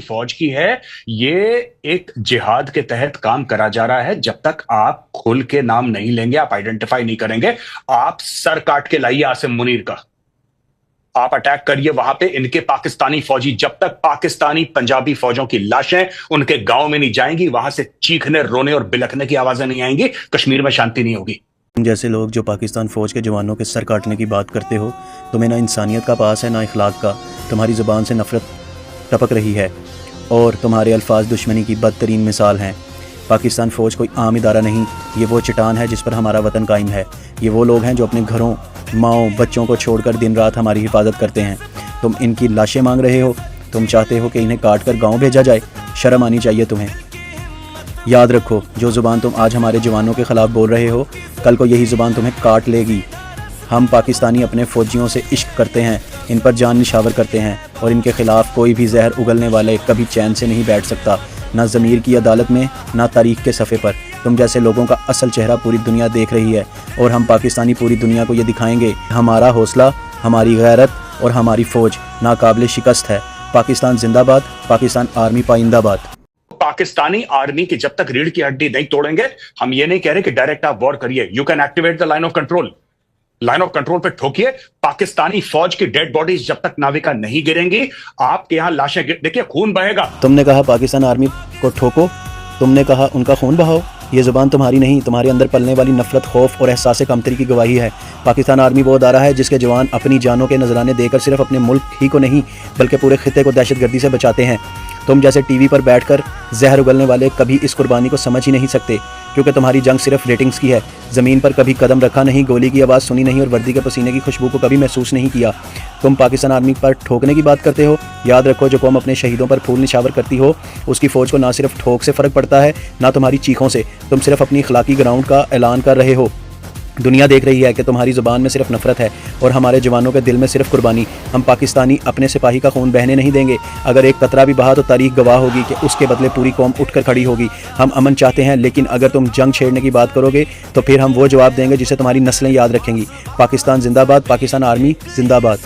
فوج کی ہے، یہ ایک جہاد کے تحت کام کرا جا رہا ہے. جب تک آپ کھل کے نام نہیں لیں گے، آپ آئیڈینٹیفائی نہیں کریں گے، آپ سر کاٹ کے لائیے عاصم منیر کا، آپ اٹیک کریے وہاں پہ ان کے پاکستانی فوجی. جب تک پاکستانی پنجابی فوجوں کی لاشیں ان کے گاؤں میں نہیں جائیں گی، وہاں سے چیخنے رونے اور بلکنے کی آوازیں نہیں آئیں گی، کشمیر میں شانتی نہیں ہوگی. جیسے لوگ جو پاکستان فوج کے جوانوں کے سر کاٹنے کی بات کرتے ہو، تمہیں نہ انسانیت کا پاس ہے نہ اخلاق کا. تمہاری زبان سے نفرت ٹپک رہی ہے اور تمہارے الفاظ دشمنی کی بدترین مثال ہیں. پاکستان فوج کوئی عام ادارہ نہیں، یہ وہ چٹان ہے جس پر ہمارا وطن قائم ہے. یہ وہ لوگ ہیں جو اپنے گھروں، ماؤں، بچوں کو چھوڑ کر دن رات ہماری حفاظت کرتے ہیں. تم ان کی لاشیں مانگ رہے ہو، تم چاہتے ہو کہ انہیں کاٹ کر گاؤں بھیجا جائے. شرم آنی چاہیے تمہیں. یاد رکھو، جو زبان تم آج ہمارے جوانوں کے خلاف بول رہے ہو، کل کو یہی زبان تمہیں کاٹ لے گی. ہم پاکستانی اپنے فوجیوں سے عشق کرتے ہیں، ان پر جان نشاور کرتے ہیں، اور ان کے خلاف کوئی بھی زہر اگلنے والے کبھی چین سے نہیں بیٹھ سکتا، نہ ضمیر کی عدالت میں، نہ تاریخ کے صفحے پر. تم جیسے لوگوں کا اصل چہرہ پوری دنیا دیکھ رہی ہے، اور ہم پاکستانی پوری دنیا کو یہ دکھائیں گے. ہمارا حوصلہ، ہماری غیرت اور ہماری فوج ناقابل شکست ہے. پاکستان زندہ باد، پاکستان آرمی پائندہ باد. پاکستانی آرمی کی جب تک ریڑھ کی ہڈی نہیں توڑیں گے، ہم یہ نہیں کہہ رہے کہ ڈائریکٹ آپ وار کریے. You can activate the line of control. Line of control پہ ٹھوکیے. پاکستانی فوج کی ڈیڈ باڈیز جب تک ناویکا نہیں گریں گی، آپ کے یہاں لاشیں دیکھیے خون بہے گا. تم نے کہا پاکستان آرمی کو ٹھوکو، تم نے کہا ان کا خون بہاؤ. یہ زبان تمہاری نہیں، تمہارے اندر پلنے والی نفرت، خوف اور احساس کمتری کی گواہی ہے. پاکستان آرمی وہ ادارہ ہے جس کے جوان اپنی جانوں کے نذرانے دے کر صرف اپنے ملک ہی کو نہیں بلکہ پورے خطے کو دہشت گردی سے بچاتے ہیں. تم جیسے ٹی وی پر بیٹھ کر زہر اگلنے والے کبھی اس قربانی کو سمجھ ہی نہیں سکتے، کیونکہ تمہاری جنگ صرف ریٹنگز کی ہے. زمین پر کبھی قدم رکھا نہیں، گولی کی آواز سنی نہیں، اور وردی کے پسینے کی خوشبو کو کبھی محسوس نہیں کیا. تم پاکستان آرمی پر ٹھوکنے کی بات کرتے ہو. یاد رکھو، جو قوم اپنے شہیدوں پر پھول نشاور کرتی ہو، اس کی فوج کو نہ صرف ٹھوک سے فرق پڑتا ہے، نہ تمہاری چیخوں سے. تم صرف اپنی اخلاقی گراؤنڈ کا اعلان کر رہے ہو. دنیا دیکھ رہی ہے کہ تمہاری زبان میں صرف نفرت ہے اور ہمارے جوانوں کے دل میں صرف قربانی. ہم پاکستانی اپنے سپاہی کا خون بہنے نہیں دیں گے. اگر ایک قطرہ بھی بہا تو تاریخ گواہ ہوگی کہ اس کے بدلے پوری قوم اٹھ کر کھڑی ہوگی. ہم امن چاہتے ہیں، لیکن اگر تم جنگ چھیڑنے کی بات کرو گے تو پھر ہم وہ جواب دیں گے جسے تمہاری نسلیں یاد رکھیں گی. پاکستان زندہ باد، پاکستان آرمی زندہ باد.